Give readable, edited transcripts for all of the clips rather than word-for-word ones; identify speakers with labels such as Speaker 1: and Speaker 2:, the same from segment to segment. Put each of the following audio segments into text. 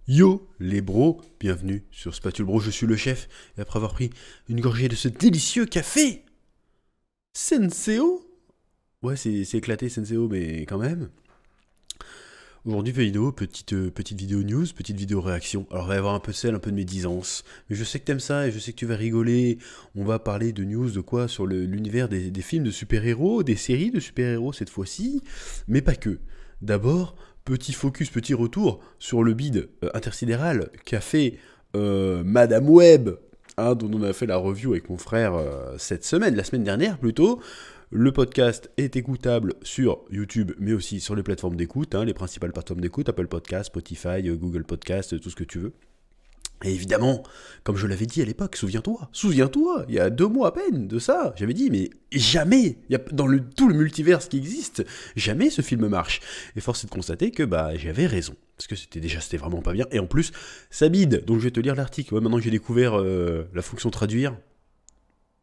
Speaker 1: Yo les bros, bienvenue sur Spatule Bro, je suis le chef, et après avoir pris une gorgée de ce délicieux café Senseo. Ouais, c'est éclaté Senseo, mais quand même. Aujourd'hui, vidéo, petite vidéo news, petite vidéo réaction. Alors, il va y avoir un peu de sel, un peu de médisance, mais je sais que t'aimes ça et je sais que tu vas rigoler. On va parler de news, de quoi? Sur l'univers des films de super-héros, des séries de super-héros cette fois-ci, mais pas que. D'abord, petit focus, petit retour sur le bid intersidéral qu'a fait Madame Web, hein, dont on a fait la review avec mon frère cette semaine, la semaine dernière plutôt. Le podcast est écoutable sur YouTube, mais aussi sur les plateformes d'écoute, hein, les principales plateformes d'écoute, Apple Podcast, Spotify, Google Podcast, tout ce que tu veux. Et évidemment, comme je l'avais dit à l'époque, souviens-toi, il y a 2 mois à peine de ça, j'avais dit, mais jamais, dans tout le multiverse qui existe, jamais ce film marche. Et force est de constater que j'avais raison, parce que c'était vraiment pas bien, et en plus, ça bide, donc je vais te lire l'article. Ouais, maintenant que j'ai découvert la fonction traduire,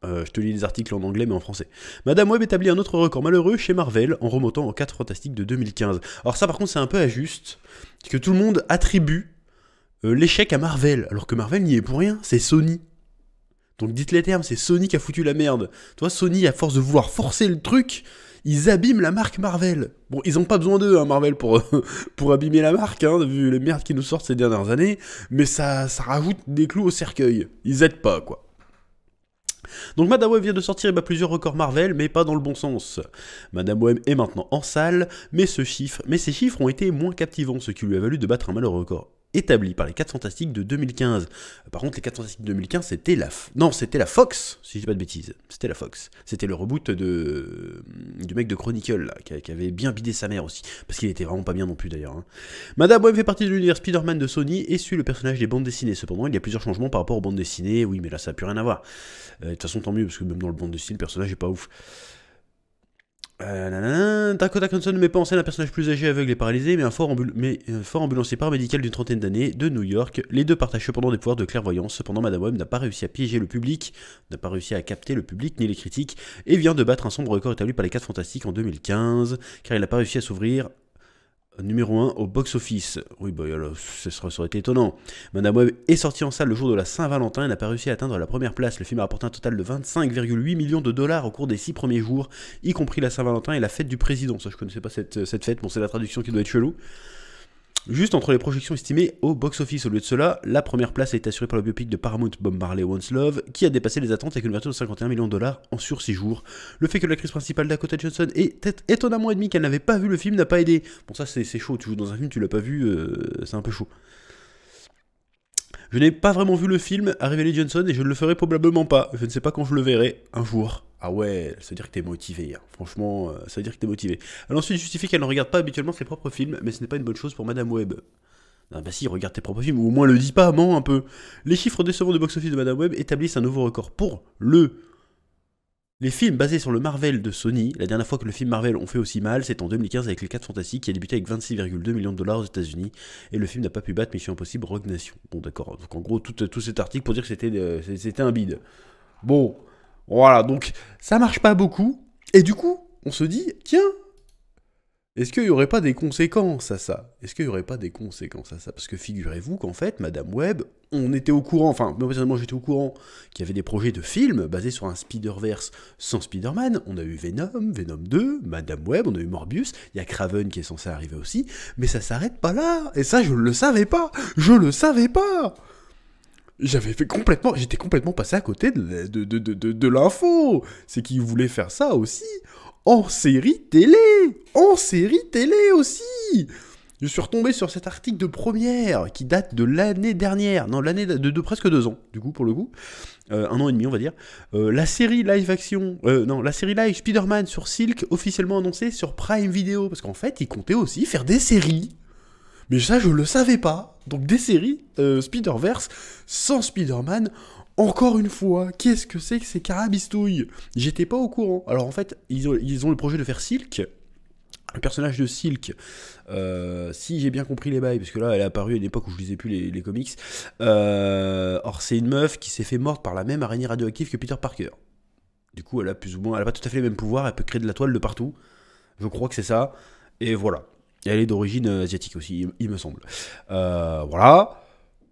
Speaker 1: je te lis les articles en anglais mais en français. Madame Web établit un autre record malheureux chez Marvel en remontant aux 4 Fantastiques de 2015. Alors ça par contre c'est un peu injuste, parce que tout le monde attribue l'échec à Marvel, alors que Marvel n'y est pour rien, c'est Sony. Donc dites les termes, c'est Sony qui a foutu la merde. Toi, Sony, à force de vouloir forcer le truc, ils abîment la marque Marvel. Bon, ils ont pas besoin d'eux, hein, Marvel, pour abîmer la marque, hein, vu les merdes qui nous sortent ces dernières années, mais ça rajoute des clous au cercueil. Ils aident pas, quoi. Donc Madame Web vient de sortir plusieurs records Marvel, mais pas dans le bon sens. Madame Web est maintenant en salle, mais ces chiffres ont été moins captivants, ce qui lui a valu de battre un malheureux record établi par les 4 Fantastiques de 2015. Par contre, les 4 Fantastiques de 2015, c'était la Fox, si je dis pas de bêtises. C'était la Fox. C'était le reboot du mec de Chronicle, là, qui avait bien bidé sa mère aussi. Parce qu'il était vraiment pas bien non plus, d'ailleurs. Hein. Madame Web fait partie de l'univers Spider-Man de Sony et suit le personnage des bandes dessinées. Cependant, il y a plusieurs changements par rapport aux bandes dessinées. Oui, mais là, ça n'a plus rien à voir. De toute façon, tant mieux, parce que même dans le bande dessinée, le personnage est pas ouf. Dakota Johnson ne met pas en scène un personnage plus âgé, aveugle et paralysé, mais un fort ambulancier paramédical d'une trentaine d'années de New York. Les deux partagent cependant des pouvoirs de clairvoyance. Cependant, Madame Web n'a pas réussi à piéger le public, n'a pas réussi à capter le public ni les critiques, et vient de battre un sombre record établi par les 4 Fantastiques en 2015, car il n'a pas réussi à s'ouvrir numéro 1 au box-office. Oui, alors, ça aurait été étonnant. Madame Web est sortie en salle le jour de la Saint-Valentin et n'a pas réussi à atteindre la première place. Le film a rapporté un total de 25,8 millions de dollars au cours des 6 premiers jours, y compris la Saint-Valentin et la fête du président. Ça, je connaissais pas cette fête, bon, c'est la traduction qui doit être chelou. Juste entre les projections estimées au box-office. Au lieu de cela, la première place a été assurée par le biopic de Paramount Bob Marley Once Love, qui a dépassé les attentes avec une ouverture de 51 millions de dollars sur 6 jours. Le fait que l'actrice principale Dakota Johnson ait étonnamment admis qu'elle n'avait pas vu le film n'a pas aidé. Bon, ça c'est chaud, tu joues dans un film, tu l'as pas vu, c'est un peu chaud. Je n'ai pas vraiment vu le film, a révélé Johnson, et je ne le ferai probablement pas. Je ne sais pas quand je le verrai, un jour. Ah ouais, ça veut dire que t'es motivé, hein. Franchement, ça veut dire que t'es motivé. Elle a ensuite justifié qu'elle ne regarde pas habituellement ses propres films, mais ce n'est pas une bonne chose pour Madame Web. Ah bah si, regarde tes propres films, ou au moins le dis pas, ment un peu. Les chiffres décevants de box-office de Madame Web établissent un nouveau record pour les films basés sur le Marvel de Sony. La dernière fois que le film Marvel ont fait aussi mal, c'est en 2015 avec les 4 Fantastiques, qui a débuté avec 26,2 millions de dollars aux États-Unis, et le film n'a pas pu battre Mission Impossible Rogue Nation. Bon d'accord, donc en gros tout cet article pour dire que c'était un bide. Bon, voilà, donc ça marche pas beaucoup, et du coup, on se dit, tiens, est-ce qu'il n'y aurait pas des conséquences à ça? Est-ce qu'il n'y aurait pas des conséquences à ça? Parce que figurez-vous qu'en fait, Madame Web, on était au courant, enfin, moi personnellement j'étais au courant qu'il y avait des projets de films basés sur un Spider-Verse sans Spider-Man. On a eu Venom, Venom 2, Madame Web, on a eu Morbius, il y a Kraven qui est censé arriver aussi, mais ça s'arrête pas là. Et ça, je le savais pas. J'étais complètement passé à côté de l'info. C'est qu'ils voulaient faire ça aussi en série télé aussi. Je suis retombé sur cet article de première qui date de l'année dernière, non, l'année de presque 2 ans, du coup, pour le coup, 1 an et demi, on va dire. La série live Spider-Man sur Silk, officiellement annoncée sur Prime Video, parce qu'en fait, ils comptaient aussi faire des séries. Mais ça, je le savais pas. Donc des séries Spider-Verse sans Spider-Man. Encore une fois, qu'est-ce que c'est que ces carabistouilles? J'étais pas au courant. Alors en fait, ils ont le projet de faire Silk. Le personnage de Silk, si j'ai bien compris les bails, parce que là, elle est apparue à une époque où je lisais plus les comics. Or, c'est une meuf qui s'est fait morte par la même araignée radioactive que Peter Parker. Du coup, elle a plus ou moins, elle a pas tout à fait les mêmes pouvoirs. Elle peut créer de la toile de partout. Je crois que c'est ça. Et voilà. Et elle est d'origine asiatique aussi, il me semble. Voilà.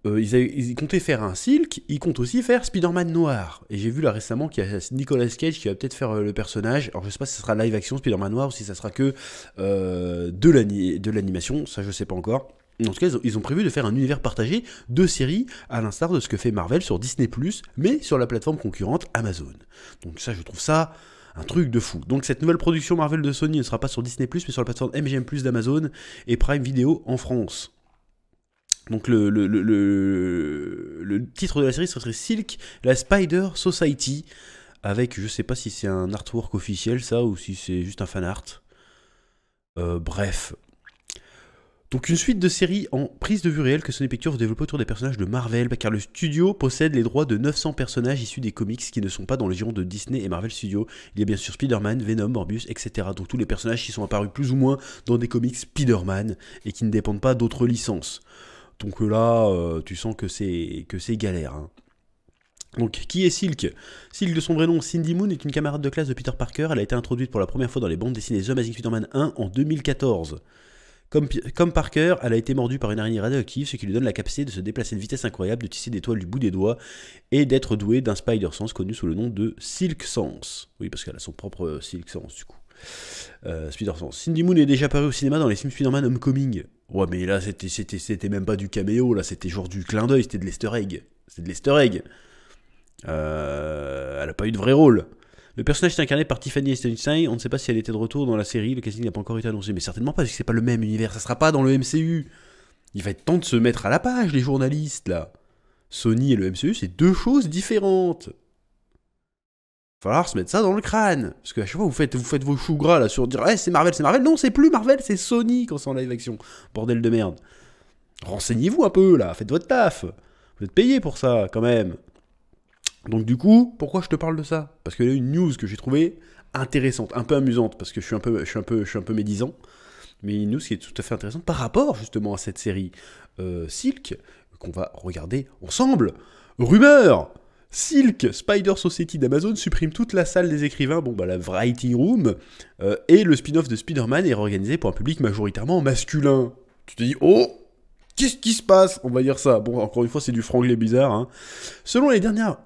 Speaker 1: Ils comptaient faire un Silk, ils comptent aussi faire Spider-Man noir. Et j'ai vu là récemment qu'il y a Nicolas Cage qui va peut-être faire le personnage. Alors je sais pas si ça sera live action Spider-Man noir ou si ça sera que de l'animation, ça je sais pas encore. En tout cas, ils ont prévu de faire un univers partagé de séries, à l'instar de ce que fait Marvel sur Disney+, mais sur la plateforme concurrente Amazon. Donc ça, je trouve ça un truc de fou. Donc cette nouvelle production Marvel de Sony ne sera pas sur Disney+, mais sur la plateforme MGM+, d'Amazon et Prime Video en France. Donc le titre de la série serait Silk, la Spider Society, avec, je sais pas si c'est un artwork officiel ça, ou si c'est juste un fan art. Bref. Donc une suite de séries en prise de vue réelle que Sony Pictures développe autour des personnages de Marvel, car le studio possède les droits de 900 personnages issus des comics qui ne sont pas dans le giron de Disney et Marvel Studios. Il y a bien sûr Spider-Man, Venom, Morbius, etc. Donc tous les personnages qui sont apparus plus ou moins dans des comics Spider-Man et qui ne dépendent pas d'autres licences. Donc là, tu sens que c'est galère. Hein. Donc, qui est Silk? Silk, de son vrai nom, Cindy Moon, est une camarade de classe de Peter Parker. Elle a été introduite pour la première fois dans les bandes dessinées The Amazing Spider-Man 1 en 2014. Comme Parker, elle a été mordue par une araignée radioactive, ce qui lui donne la capacité de se déplacer à une vitesse incroyable, de tisser des toiles du bout des doigts, et d'être douée d'un Spider Sense connu sous le nom de Silk Sense. Oui, parce qu'elle a son propre Silk Sense, du coup. Spider Sense. Cindy Moon est déjà apparue au cinéma dans les films Spider-Man Homecoming. Ouais, mais là, c'était même pas du caméo, là, c'était genre du clin d'œil, c'était de l'easter egg. C'est de l'easter egg. Elle a pas eu de vrai rôle. Le personnage est incarné par Tiffany Steinstein. On ne sait pas si elle était de retour dans la série. Le casting n'a pas encore été annoncé, mais certainement pas parce que c'est pas le même univers. Ça sera pas dans le MCU. Il va être temps de se mettre à la page, les journalistes là. Sony et le MCU, c'est deux choses différentes. Il va falloir se mettre ça dans le crâne. Parce qu'à chaque fois, vous faites vos choux gras là sur dire c'est Marvel, c'est Marvel. Non, c'est plus Marvel, c'est Sony quand c'est en live action. Bordel de merde. Renseignez-vous un peu là, faites votre taf. Vous êtes payé pour ça quand même. Donc du coup, pourquoi je te parle de ça? Parce qu'il y a une news que j'ai trouvée intéressante, un peu amusante, parce que je suis un peu médisant, mais une news qui est tout à fait intéressante par rapport justement à cette série Silk, qu'on va regarder ensemble. Rumeur! Silk, Spider Society d'Amazon supprime toute la salle des écrivains, bon bah la Writing Room, et le spin-off de Spider-Man est réorganisé pour un public majoritairement masculin. Tu te dis, oh! Qu'est-ce qui se passe? On va dire ça. Bon, encore une fois, c'est du franglais bizarre. Hein. Selon les dernières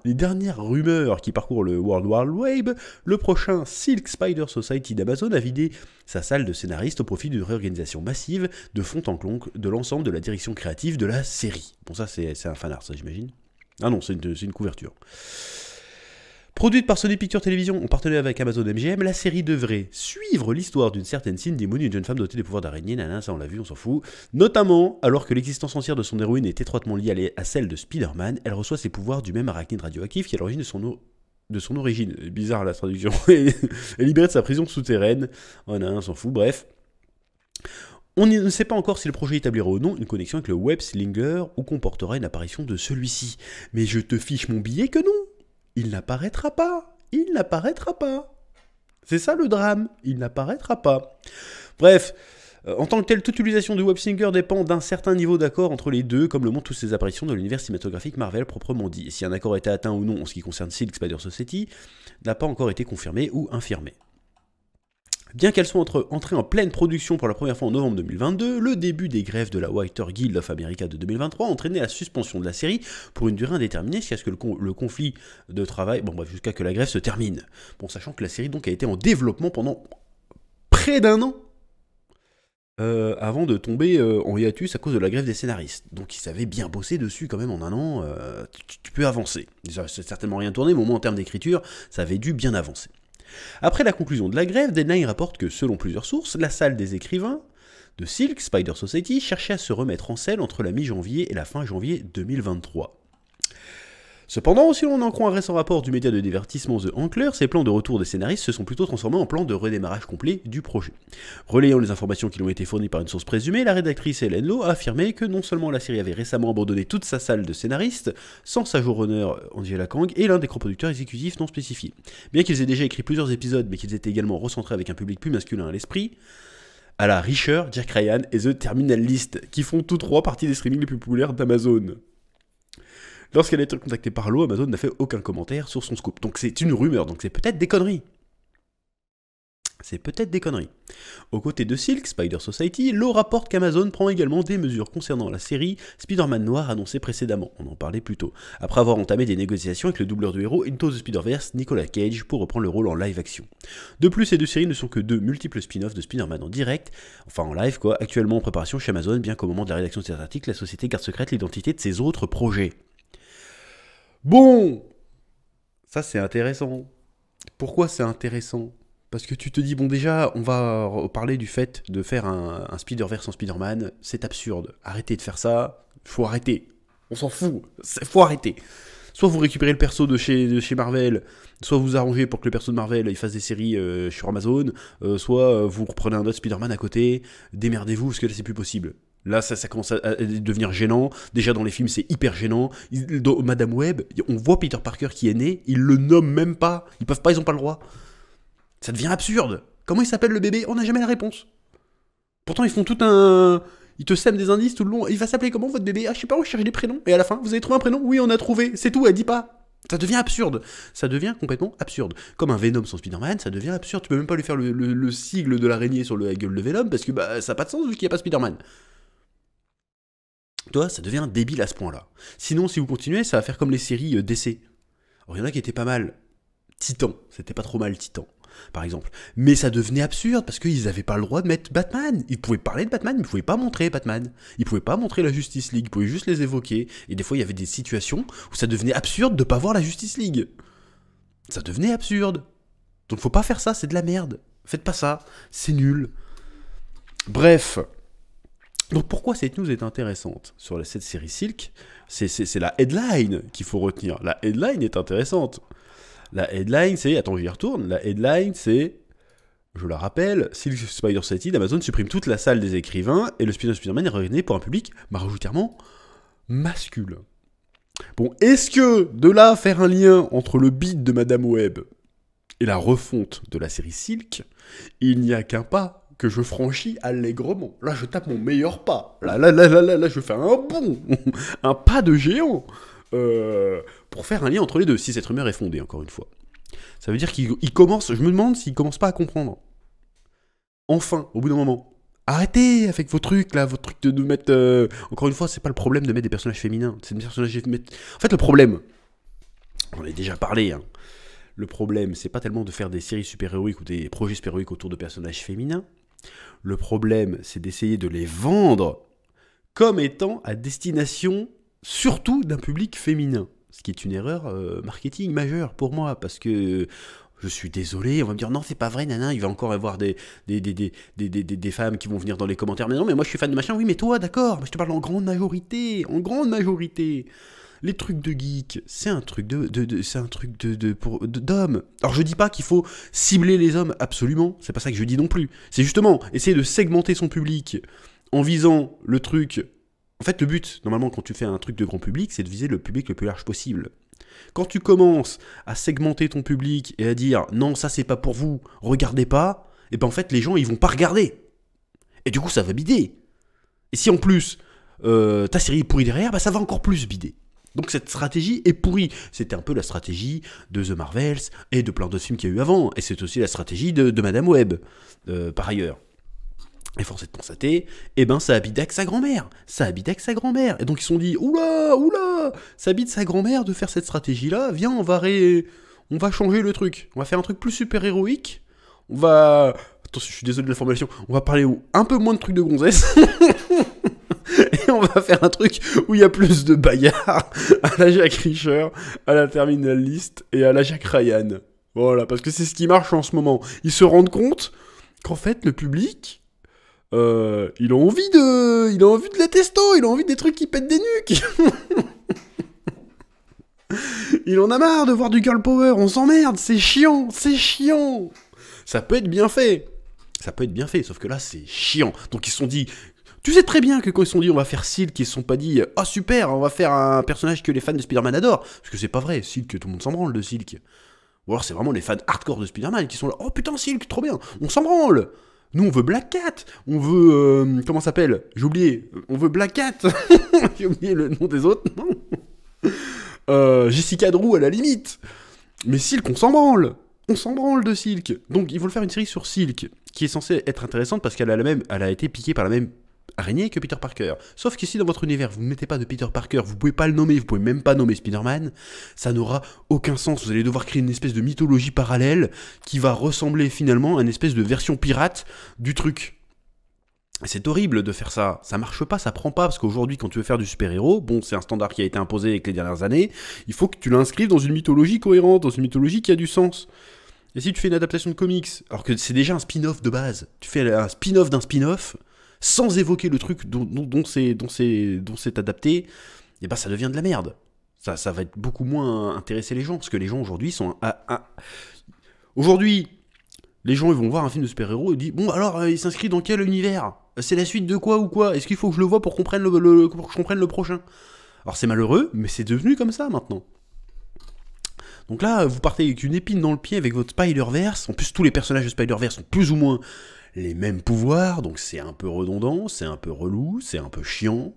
Speaker 1: rumeurs qui parcourent le World Wide Web, le prochain Silk Spider Society d'Amazon a vidé sa salle de scénariste au profit d'une réorganisation massive de fond en comble de l'ensemble de la direction créative de la série. Bon, ça, c'est un fanart, ça, j'imagine. Ah non, c'est une couverture. Produite par Sony Pictures Television en partenariat avec Amazon MGM, la série devrait suivre l'histoire d'une certaine Cindy Moon, une jeune femme dotée des pouvoirs d'araignée, nana, ça on l'a vu, on s'en fout. Notamment, alors que l'existence entière de son héroïne est étroitement liée à celle de Spider-Man, elle reçoit ses pouvoirs du même arachnide radioactif qui est à l'origine de son origine. Bizarre la traduction. Elle est libérée de sa prison souterraine. Oh non, on s'en fout, bref. On ne sait pas encore si le projet établira ou non une connexion avec le Web Slinger ou comportera une apparition de celui-ci. Mais je te fiche mon billet que non. Il n'apparaîtra pas. Il n'apparaîtra pas. C'est ça le drame. Il n'apparaîtra pas. Bref, en tant que telle, toute utilisation du Web Slinger dépend d'un certain niveau d'accord entre les deux, comme le montrent toutes ces apparitions de l'univers cinématographique Marvel proprement dit. Et si un accord a été atteint ou non en ce qui concerne Silk Spider Society, n'a pas encore été confirmé ou infirmé. Bien qu'elles soient entrées en pleine production pour la première fois en novembre 2022, le début des grèves de la Writer Guild of America de 2023 a entraîné la suspension de la série pour une durée indéterminée jusqu'à ce que le conflit de travail, jusqu'à que la grève se termine. Bon, sachant que la série donc a été en développement pendant près d'un an avant de tomber en hiatus à cause de la grève des scénaristes. Donc ils savaient bien bosser dessus quand même en un an, tu peux avancer. Ça c'est certainement rien tourné, mais au moins en termes d'écriture, ça avait dû bien avancer. Après la conclusion de la grève, Deadline rapporte que, selon plusieurs sources, la salle des écrivains de Silk Spider Society cherchait à se remettre en selle entre la mi-janvier et la fin janvier 2023. Cependant, si l'on en croit un récent rapport du média de divertissement The Ankler, ces plans de retour des scénaristes se sont plutôt transformés en plans de redémarrage complet du projet. Relayant les informations qui lui ont été fournies par une source présumée, la rédactrice Helen Lowe a affirmé que non seulement la série avait récemment abandonné toute sa salle de scénaristes, sans sa showrunner Angela Kang et l'un des coproducteurs exécutifs non spécifiés. Bien qu'ils aient déjà écrit plusieurs épisodes, mais qu'ils étaient également recentrés avec un public plus masculin à l'esprit, à la Reacher, Jack Ryan et The Terminal List, qui font tous trois partie des streamings les plus populaires d'Amazon. Lorsqu'elle a été contactée par Lowe, Amazon n'a fait aucun commentaire sur son scoop. Donc c'est une rumeur, donc c'est peut-être des conneries. C'est peut-être des conneries. Aux côtés de Silk, Spider Society, Law rapporte qu'Amazon prend également des mesures concernant la série Spider-Man Noir annoncée précédemment, on en parlait plus tôt, après avoir entamé des négociations avec le doubleur du héros Into the Spider-Verse, Nicolas Cage, pour reprendre le rôle en live action. De plus, ces deux séries ne sont que deux multiples spin-offs de Spider-Man en direct, enfin en live quoi, actuellement en préparation chez Amazon, bien qu'au moment de la rédaction de cet article, la société garde secrète l'identité de ses autres projets. Bon, ça c'est intéressant. Pourquoi c'est intéressant ? Parce que tu te dis, bon déjà, on va parler du fait de faire un Spider-Verse en Spider-Man, c'est absurde. Arrêtez de faire ça, faut arrêter. On s'en fout, faut arrêter. Soit vous récupérez le perso de chez Marvel, soit vous arrangez pour que le perso de Marvel il fasse des séries sur Amazon, soit vous reprenez un autre Spider-Man à côté, démerdez-vous parce que là c'est plus possible. Là, ça commence à devenir gênant. Déjà, dans les films, c'est hyper gênant. Dans Madame Web, on voit Peter Parker qui est né, ils le nomment même pas. Ils peuvent pas, ils ont pas le droit. Ça devient absurde. Comment il s'appelle le bébé ? On n'a jamais la réponse. Pourtant, ils font tout un... Ils te sèment des indices tout le long. Il va s'appeler comment, votre bébé ? Ah, je sais pas, on cherche des prénoms. Et à la fin, vous avez trouvé un prénom ? Oui, on a trouvé. C'est tout, elle dit pas. Ça devient absurde. Ça devient complètement absurde. Comme un Venom sans Spider-Man, ça devient absurde. Tu peux même pas lui faire le sigle de l'araignée sur la gueule de Venom, parce que bah, ça n'a pas de sens vu qu'il n'y a pas Spider-Man. Toi, ça devient débile à ce point-là. Sinon, si vous continuez, ça va faire comme les séries DC. Alors, il y en a qui étaient pas mal. Titan, c'était pas trop mal, Titan, par exemple. Mais ça devenait absurde, parce qu'ils avaient pas le droit de mettre Batman. Ils pouvaient parler de Batman, mais ils pouvaient pas montrer Batman. Ils pouvaient pas montrer la Justice League, ils pouvaient juste les évoquer. Et des fois, il y avait des situations où ça devenait absurde de pas voir la Justice League. Ça devenait absurde. Donc faut pas faire ça, c'est de la merde. Faites pas ça, c'est nul. Bref... Donc pourquoi cette news est intéressante sur cette série Silk ? C'est la headline qu'il faut retenir. La headline est intéressante. La headline c'est... Attends, j'y retourne. La headline c'est... Je la rappelle, Silk Spider Society d'Amazon supprime toute la salle des écrivains et le spin-off Spider-Man est réuni pour un public majoritairement masculin. Bon, est-ce que de là faire un lien entre le beat de Madame Web et la refonte de la série Silk, il n'y a qu'un pas que je franchis allègrement. Là, je tape mon meilleur pas. Là, je fais un bond, un pas de géant, pour faire un lien entre les deux, si cette rumeur est fondée, encore une fois. Ça veut dire qu'il commence, je me demande s'il commence pas à comprendre. Enfin, au bout d'un moment. Arrêtez avec vos trucs, là, votre truc de mettre... Encore une fois, c'est pas le problème de mettre des personnages féminins. C'est des personnages... En fait, le problème, on en a déjà parlé, hein. Le problème, c'est pas tellement de faire des séries super-héroïques ou des projets super-héroïques autour de personnages féminins. Le problème, c'est d'essayer de les vendre comme étant à destination surtout d'un public féminin. Ce qui est une erreur marketing majeure pour moi, parce que je suis désolé, on va me dire non, c'est pas vrai, nana, il va encore y avoir des femmes qui vont venir dans les commentaires. Mais non, mais moi je suis fan de machin, oui, mais toi, d'accord, mais je te parle en grande majorité, en grande majorité. Les trucs de geek, c'est un truc d'hommes. Alors je dis pas qu'il faut cibler les hommes, absolument, c'est pas ça que je dis non plus. C'est justement essayer de segmenter son public en visant le truc. En fait, le but, normalement, quand tu fais un truc de grand public, c'est de viser le public le plus large possible. Quand tu commences à segmenter ton public et à dire non, ça c'est pas pour vous, regardez pas, et ben en fait les gens ils vont pas regarder. Et du coup ça va bider. Et si en plus ta série est pourrie derrière, bah ça va encore plus bider. Donc cette stratégie est pourrie. C'était un peu la stratégie de The Marvels et de plein d'autres films qu'il y a eu avant. Et c'est aussi la stratégie de Madame Web, par ailleurs. Et force est de constater, eh ben ça a bidé avec sa grand-mère. Ça a bidé avec sa grand-mère. Et donc ils se sont dit, oula, ça bide sa grand-mère de faire cette stratégie-là. Viens, on va changer le truc. On va faire un truc plus super-héroïque. On va... Attends, je suis désolé de la formulation. On va parler un peu moins de trucs de gonzesse. Et on va faire un truc où il y a plus de bagarres à la Jack Reacher, à la Terminal List et à la Jack Ryan. Voilà, parce que c'est ce qui marche en ce moment. Ils se rendent compte qu'en fait, le public, il a envie de la testo, il a envie des trucs qui pètent des nuques. Il en a marre de voir du girl power, on s'emmerde, c'est chiant. Ça peut être bien fait, sauf que là, c'est chiant. Donc ils se sont dit... Tu sais très bien que quand ils se sont dit on va faire Silk, ils se sont pas dit « Ah super, on va faire un personnage que les fans de Spider-Man adorent ». Parce que c'est pas vrai, Silk, tout le monde s'en branle de Silk. Ou alors c'est vraiment les fans hardcore de Spider-Man qui sont là « Oh putain Silk, trop bien, on s'en branle ». Nous on veut Black Cat, on veut... comment ça s'appelle ? J'ai oublié, on veut Black Cat. J'ai oublié le nom des autres, non. Jessica Drew à la limite. Mais Silk, on s'en branle. On s'en branle de Silk. Donc ils veulent faire une série sur Silk, qui est censée être intéressante parce qu'elle a été piquée par la même araignée que Peter Parker. Sauf qu'ici, dans votre univers, vous ne mettez pas de Peter Parker, vous pouvez pas le nommer, vous pouvez même pas nommer Spider-Man, ça n'aura aucun sens. Vous allez devoir créer une espèce de mythologie parallèle qui va ressembler finalement à une espèce de version pirate du truc. C'est horrible de faire ça, ça marche pas, ça prend pas, parce qu'aujourd'hui, quand tu veux faire du super-héros, bon, c'est un standard qui a été imposé avec les dernières années, il faut que tu l'inscrives dans une mythologie cohérente, dans une mythologie qui a du sens. Et si tu fais une adaptation de comics, alors que c'est déjà un spin-off de base, tu fais un spin-off d'un spin-off, sans évoquer le truc dont c'est adapté, et ben ça devient de la merde. Ça va être beaucoup moins intéresser les gens, parce que les gens aujourd'hui sont... Aujourd'hui, les gens ils vont voir un film de super-héros et disent « Bon alors, il s'inscrit dans quel univers ? C'est la suite de quoi ou quoi ? Est-ce qu'il faut que je le vois pour que je comprenne le prochain ?» Alors c'est malheureux, mais c'est devenu comme ça maintenant. Donc là, vous partez avec une épine dans le pied avec votre Spider-Verse. En plus, tous les personnages de Spider-Verse ont plus ou moins les mêmes pouvoirs, donc c'est un peu redondant, c'est un peu relou, c'est un peu chiant.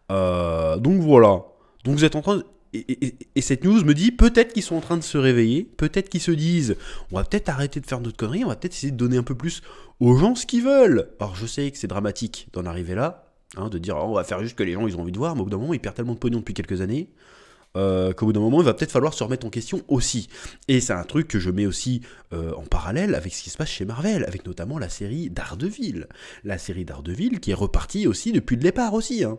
Speaker 1: Donc voilà. Donc vous êtes en train de... Et cette news me dit peut-être qu'ils sont en train de se réveiller, peut-être qu'ils se disent on va peut-être arrêter de faire notre connerie, on va peut-être essayer de donner un peu plus aux gens ce qu'ils veulent. Alors je sais que c'est dramatique d'en arriver là, hein, de dire oh, on va faire juste ce que les gens ils ont envie de voir, mais au bout d'un moment ils perdent tellement de pognon depuis quelques années qu'au bout d'un moment il va peut-être falloir se remettre en question aussi. Et c'est un truc que je mets aussi en parallèle avec ce qui se passe chez Marvel, avec notamment la série Daredevil. La série Daredevil qui est repartie aussi depuis le départ aussi, hein.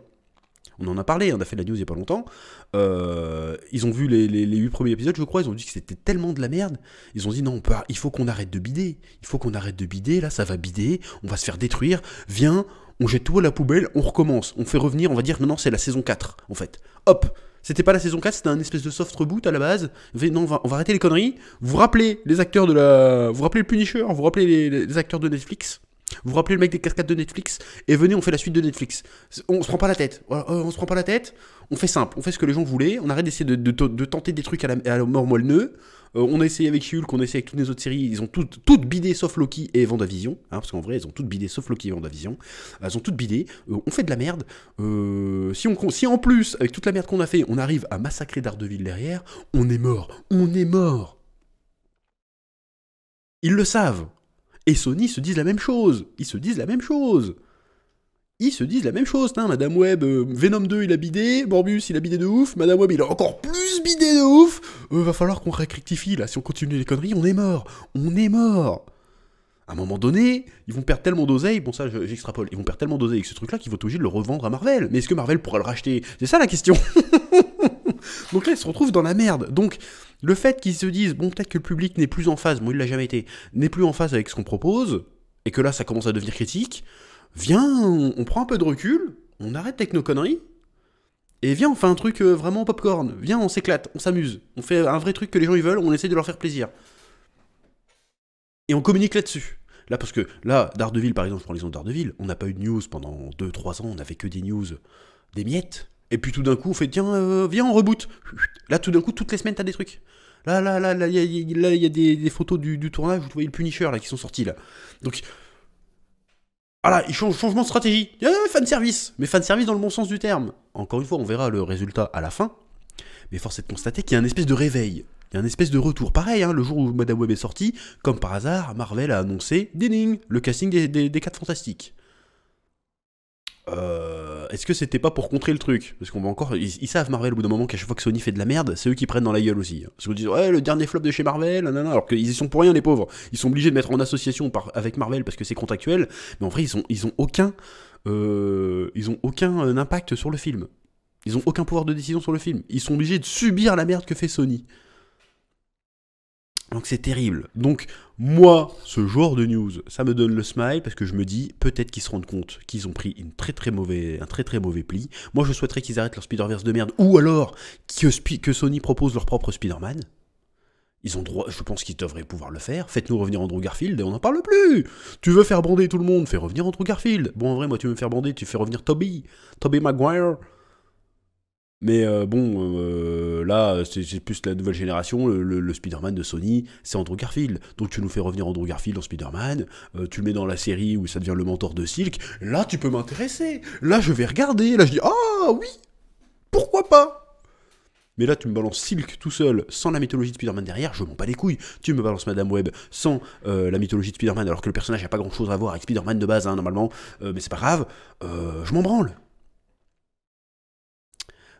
Speaker 1: On en a parlé, on a fait la news il y a pas longtemps. Ils ont vu les 8 premiers épisodes, je crois, ils ont dit que c'était tellement de la merde. Ils ont dit non, il faut qu'on arrête de bider. Il faut qu'on arrête de bider, là ça va bider, on va se faire détruire. Viens, on jette tout à la poubelle, on recommence. On fait revenir, on va dire maintenant c'est la saison 4, en fait. Hop, c'était pas la saison 4, c'était un espèce de soft reboot à la base. Non, on va arrêter les conneries. Vous rappelez les acteurs de la... Vous rappelez le Punisher, vous rappelez les acteurs de Netflix. Vous vous rappelez le mec des cascades de Netflix, et venez, on fait la suite de Netflix. On se prend pas la tête. On se prend pas la tête. On fait simple. On fait ce que les gens voulaient. On arrête d'essayer de tenter des trucs à la mort moelle-nœud. On a essayé avec She-Hulk, on a essayé avec toutes les autres séries. Ils ont toutes bidé sauf Loki et WandaVision. Hein, parce qu'en vrai, elles ont toutes bidé sauf Loki et WandaVision. Elles ont toutes bidé. On fait de la merde. Si en plus, avec toute la merde qu'on a fait, on arrive à massacrer Daredevil derrière, on est mort. On est mort. Ils le savent. Et Sony se disent la même chose. Ils se disent la même chose. Madame Web, Venom 2 il a bidé, Morbius il a bidé de ouf, Madame Web il a encore plus bidé de ouf. Va falloir qu'on rectifie là, si on continue les conneries, on est mort. À un moment donné, ils vont perdre tellement d'oseille, bon ça j'extrapole, ils vont perdre tellement d'oseille avec ce truc là qu'ils vont être obligés de le revendre à Marvel. Mais est-ce que Marvel pourra le racheter ? C'est ça la question. Donc là ils se retrouvent dans la merde. Donc le fait qu'ils se disent, bon peut-être que le public n'est plus en phase, bon il l'a jamais été, n'est plus en phase avec ce qu'on propose, et que là ça commence à devenir critique, viens, on prend un peu de recul, on arrête avec nos conneries, et viens on fait un truc vraiment popcorn, viens on s'éclate, on s'amuse, on fait un vrai truc que les gens ils veulent, on essaie de leur faire plaisir. Et on communique là-dessus. Là parce que, là, Daredevil par exemple, je prends l'exemple de Daredevil, on n'a pas eu de news pendant 2-3 ans, on n'avait que des news, des miettes. Et puis tout d'un coup, on fait, tiens, viens, on reboot. Là, tout d'un coup, toutes les semaines, t'as des trucs. Là, il y a des photos du tournage, vous voyez le Punisher, là, qui sont sortis, là. Donc, voilà, changement de stratégie. Fanservice. Mais fanservice dans le bon sens du terme. Encore une fois, on verra le résultat à la fin. Mais force est de constater qu'il y a un espèce de réveil. Il y a un espèce de retour. Pareil, hein, le jour où Madame Web est sortie, comme par hasard, Marvel a annoncé, ding, le casting des 4 Fantastiques. Est-ce que c'était pas pour contrer le truc ? Parce qu'on va encore... Ils savent, Marvel, au bout d'un moment, qu'à chaque fois que Sony fait de la merde, c'est eux qui prennent dans la gueule aussi. Parce qu'on dit, ouais, le dernier flop de chez Marvel, nanana, alors qu'ils y sont pour rien, les pauvres. Ils sont obligés de mettre en association avec Marvel parce que c'est contractuel, mais en vrai, ils ont aucun impact sur le film. Ils ont aucun pouvoir de décision sur le film. Ils sont obligés de subir la merde que fait Sony. Donc c'est terrible. Donc moi, ce genre de news, ça me donne le smile parce que je me dis peut-être qu'ils se rendent compte qu'ils ont pris un très très mauvais pli. Moi je souhaiterais qu'ils arrêtent leur Spider-Verse de merde ou alors que Sony propose leur propre Spider-Man. Ils ont droit, je pense qu'ils devraient pouvoir le faire. Faites-nous revenir Andrew Garfield et on n'en parle plus. Tu veux faire bander tout le monde, fais revenir Andrew Garfield. Bon en vrai moi tu veux me faire bander, tu fais revenir Tobey Maguire. Mais là, c'est plus la nouvelle génération, le Spider-Man de Sony, c'est Andrew Garfield. Donc tu nous fais revenir Andrew Garfield en Spider-Man, tu le mets dans la série où ça devient le mentor de Silk, là tu peux m'intéresser, là je vais regarder, là je dis « Ah oui, pourquoi pas ?» Mais là, tu me balances Silk tout seul, sans la mythologie de Spider-Man derrière, je m'en bats les couilles. Tu me balances Madame Web sans la mythologie de Spider-Man, alors que le personnage n'a pas grand-chose à voir avec Spider-Man de base, hein, normalement, mais c'est pas grave, je m'en branle.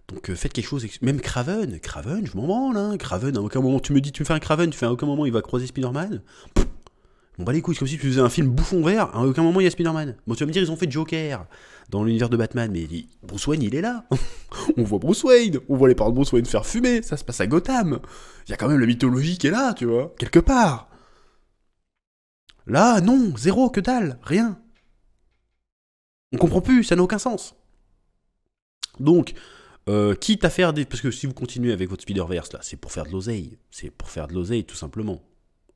Speaker 1: Donc faites quelque chose, même Kraven, je m'en branle, hein. Kraven, à aucun moment, tu me fais un Kraven, tu fais à aucun moment il va croiser Spider-Man. Bon bah les couilles, c'est comme si tu faisais un film bouffon vert, à aucun moment il y a Spider-Man. Bon, tu vas me dire, ils ont fait Joker dans l'univers de Batman, mais Bruce Wayne, il est là. On voit Bruce Wayne, on voit les parents de Bruce Wayne faire fumer, ça se passe à Gotham. Il y a quand même la mythologie qui est là, tu vois, quelque part. Là, non, zéro, que dalle, rien. On comprend plus, ça n'a aucun sens. Donc, quitte à faire des... Parce que si vous continuez avec votre Spider-Verse, là, c'est pour faire de l'oseille. C'est pour faire de l'oseille, tout simplement.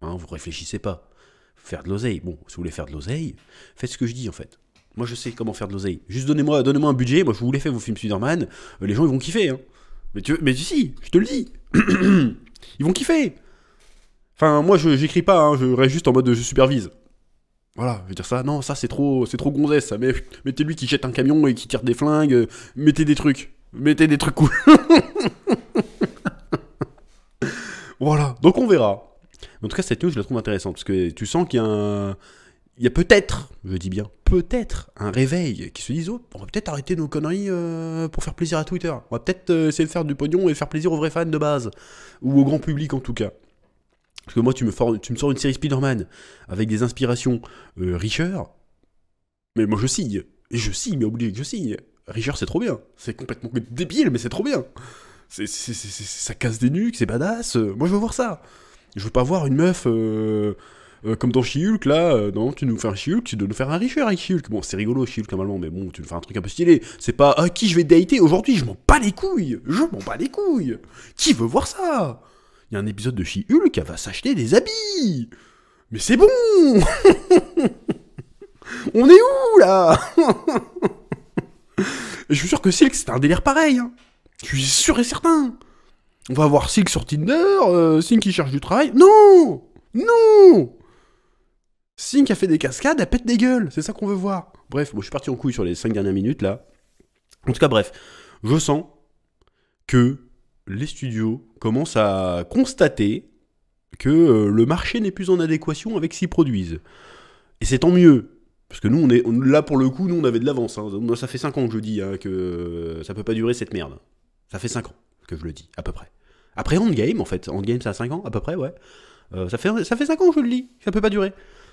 Speaker 1: Hein, vous réfléchissez pas. Faire de l'oseille. Bon, si vous voulez faire de l'oseille, faites ce que je dis, en fait. Moi, je sais comment faire de l'oseille. Juste donnez-moi un budget. Moi, je vous les fais, vos films Spider-Man. Les gens, ils vont kiffer, hein. Mais si, je te le dis. Ils vont kiffer. Enfin, moi, j'écris pas, hein, je reste juste en mode je supervise. Voilà, je veux dire ça. Non, ça, c'est trop gonzesse, ça. Mais mettez lui qui jette un camion et qui tire des flingues. Mettez des trucs cool. Voilà, donc on verra. En tout cas, cette news, je la trouve intéressante, parce que tu sens qu'il y a il y a peut-être, je dis bien, peut-être un réveil qui se disent, oh, on va peut-être arrêter nos conneries pour faire plaisir à Twitter. On va peut-être essayer de faire du pognon et faire plaisir aux vrais fans de base. Ou au grand public, en tout cas. Parce que moi, tu me sors une série Spider-Man avec des inspirations Richer, mais moi, je signe. Et je signe, mais oubliez que je signe. Richer, c'est trop bien. C'est complètement débile, mais c'est trop bien. Ça casse des nuques, c'est badass. Moi, je veux voir ça. Je veux pas voir une meuf comme dans She-Hulk, là. Non, tu nous fais un She-Hulk, tu dois nous faire un Richer avec She-Hulk. Bon, c'est rigolo, She-Hulk, normalement, mais bon, tu nous fais un truc un peu stylé. C'est pas, qui je vais dater aujourd'hui, je m'en bats les couilles. Je m'en bats les couilles. Qui veut voir ça? Il y a un épisode de She-Hulk, elle va s'acheter des habits. Mais c'est bon. On est où, là? Je suis sûr que Silk, c'est un délire pareil. Hein. Je suis sûr et certain. On va voir Silk sur Tinder, Silk qui cherche du travail. Non! Non! Silk a fait des cascades, elle pète des gueules. C'est ça qu'on veut voir. Bref, bon, je suis parti en couille sur les 5 dernières minutes, là. En tout cas, bref. Je sens que les studios commencent à constater que le marché n'est plus en adéquation avec ce qu'ils produisent. Et c'est tant mieux. Parce que nous, là, pour le coup, nous, on avait de l'avance. Hein. Moi, ça fait 5 ans que je dis hein, que ça peut pas durer cette merde. Ça fait 5 ans que je le dis, à peu près. Après Endgame, en fait. Endgame, ça a 5 ans, à peu près, ouais. Ça fait 5 ans que je le dis. Ça peut pas durer.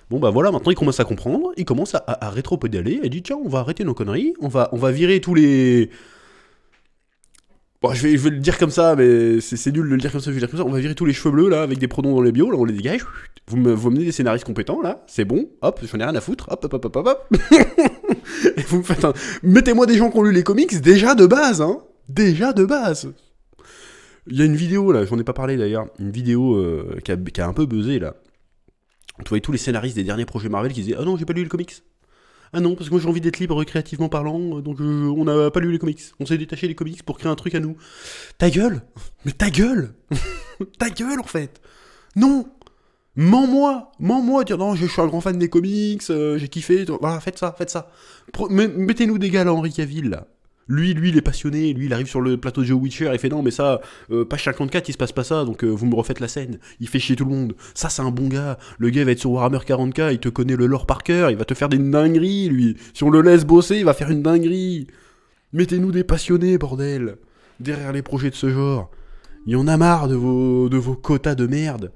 Speaker 1: Bon, bah voilà, maintenant, ils commencent à comprendre. Ils commencent à rétro-pédaler. Et disent, tiens, on va arrêter nos conneries. On va virer tous les... Bon, je vais le dire comme ça, mais c'est nul de le dire comme ça, je vais le dire comme ça. On va virer tous les cheveux bleus, là, avec des pronoms dans les bios, là, on les dégage. Vous menez des scénaristes compétents, là, c'est bon, hop, j'en ai rien à foutre, hop, hop, hop, hop, hop. Et vous me faites un... Mettez-moi des gens qui ont lu les comics, déjà de base, hein. Déjà de base. Il y a une vidéo, là, j'en ai pas parlé d'ailleurs, une vidéo qui a un peu buzzé, là. On voyait tous les scénaristes des derniers projets Marvel qui disaient « Ah non, j'ai pas lu les comics ». Ah non, parce que moi j'ai envie d'être libre créativement parlant, donc on n'a pas lu les comics. On s'est détaché des comics pour créer un truc à nous. Ta gueule. Mais ta gueule. Ta gueule, en fait. Non. Mens-moi, dire non, je suis un grand fan des comics, j'ai kiffé. Voilà, faites ça. Mettez-nous des gars là, Henry Cavill, là. Lui, il est passionné, lui, il arrive sur le plateau de Joe Witcher, il fait non, mais ça, page 54, il se passe pas ça, donc vous me refaites la scène. Il fait chier tout le monde. Ça, c'est un bon gars. Le gars, il va être sur Warhammer 40K, il te connaît le lore par cœur, il va te faire des dingueries, lui. Si on le laisse bosser, il va faire une dinguerie. Mettez-nous des passionnés, bordel. Derrière les projets de ce genre. Il y en a marre de vos quotas de merde.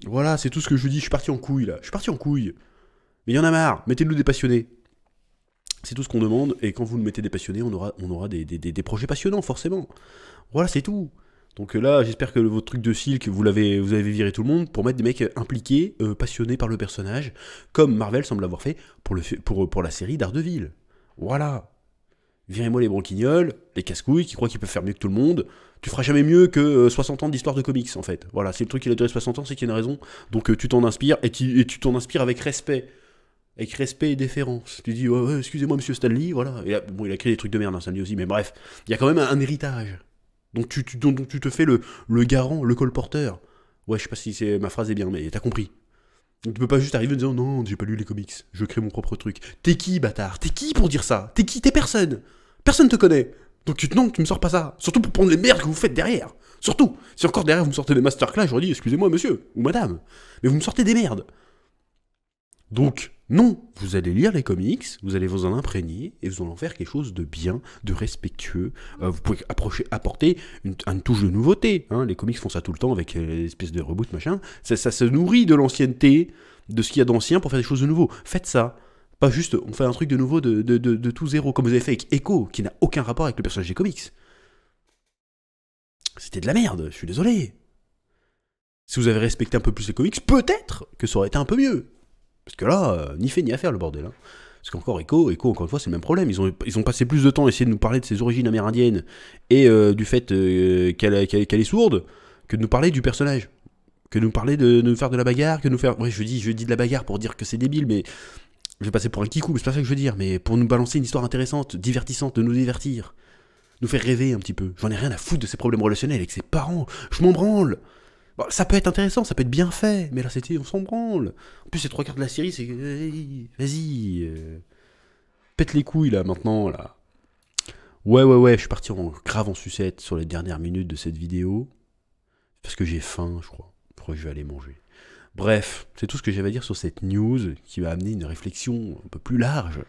Speaker 1: Voilà, c'est tout ce que je dis. Je suis parti en couille, là. Mais il y en a marre. Mettez-nous des passionnés. C'est tout ce qu'on demande, et quand vous nous mettez des passionnés, on aura des projets passionnants, forcément. Voilà, c'est tout. Donc là, j'espère que votre truc de Silk, vous avez viré tout le monde pour mettre des mecs impliqués, passionnés par le personnage, comme Marvel semble l'avoir fait pour la série Daredevil. Voilà. Virez-moi les branquignoles, les casse-couilles qui croient qu'ils peuvent faire mieux que tout le monde. Tu feras jamais mieux que 60 ans d'histoire de comics, en fait. Voilà, c'est le truc qui a duré 60 ans, c'est qu'il y a une raison. Donc tu t'en inspires, et tu t'en inspires avec respect. Avec respect et déférence. Tu dis, ouais, excusez-moi, monsieur Stanley, voilà. Et là, bon, il a créé des trucs de merde, hein, Stanley aussi, mais bref. Il y a quand même un héritage. Donc tu te fais le garant, le colporteur. Ouais, je sais pas si ma phrase est bien, mais t'as compris. Donc tu peux pas juste arriver en disant, non, j'ai pas lu les comics, je crée mon propre truc. T'es qui, bâtard? T'es qui pour dire ça? T'es qui? T'es personne. Personne te connaît. Donc non, tu me sors pas ça. Surtout pour prendre les merdes que vous faites derrière. Surtout, si encore derrière vous me sortez des masterclass, j'aurais dit excusez-moi monsieur ou madame, mais vous me sortez des merdes. Donc non, vous allez lire les comics, vous allez vous en imprégner et vous allez en faire quelque chose de bien, de respectueux. Vous pouvez apporter une touche de nouveauté. Hein. Les comics font ça tout le temps avec l'espèce de reboot machin. Ça se nourrit de l'ancienneté, de ce qu'il y a d'ancien pour faire des choses de nouveau. Faites ça. Pas juste, on fait un truc de nouveau de tout zéro, comme vous avez fait avec Echo, qui n'a aucun rapport avec le personnage des comics. C'était de la merde, je suis désolé. Si vous avez respecté un peu plus les comics, peut-être que ça aurait été un peu mieux. Parce que là, ni fait ni à faire le bordel. Hein. Parce qu'encore Echo, encore une fois, c'est le même problème. Ils ont passé plus de temps à essayer de nous parler de ses origines amérindiennes et du fait qu'elle est sourde, que de nous parler du personnage. Que de nous parler de nous faire de la bagarre, que de nous faire... Ouais, je dis de la bagarre pour dire que c'est débile, mais... Je vais passer pour un kikou, mais c'est pas ça que je veux dire. Mais pour nous balancer une histoire intéressante, divertissante, de nous divertir. Nous faire rêver un petit peu. J'en ai rien à foutre de ses problèmes relationnels avec ses parents. Je m'en branle. Bon, ça peut être intéressant, ça peut être bien fait, mais là c'était, on s'en branle. En plus, les 3 quarts de la série, c'est vas-y, pète les couilles là maintenant là. Ouais, je suis parti grave en sucette sur les dernières minutes de cette vidéo parce que j'ai faim, je crois. Je crois que je vais aller manger. Bref, c'est tout ce que j'avais à dire sur cette news qui va amener une réflexion un peu plus large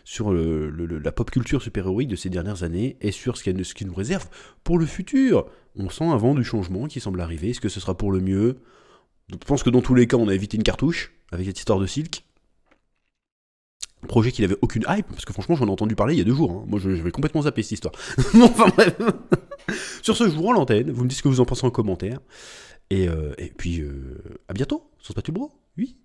Speaker 1: sur la pop culture super-héroïque de ces dernières années et sur ce qui nous réserve pour le futur. On sent un vent du changement qui semble arriver. Est-ce que ce sera pour le mieux? Je pense que dans tous les cas, on a évité une cartouche avec cette histoire de Silk. Un projet qui n'avait aucune hype, parce que franchement, j'en ai entendu parler il y a 2 jours. Hein. Moi, je vais complètement zapper cette histoire. Enfin bref. Sur ce, je vous rends l'antenne. Vous me dites ce que vous en pensez en commentaire. Et puis, à bientôt sur Spatule Bro. Oui.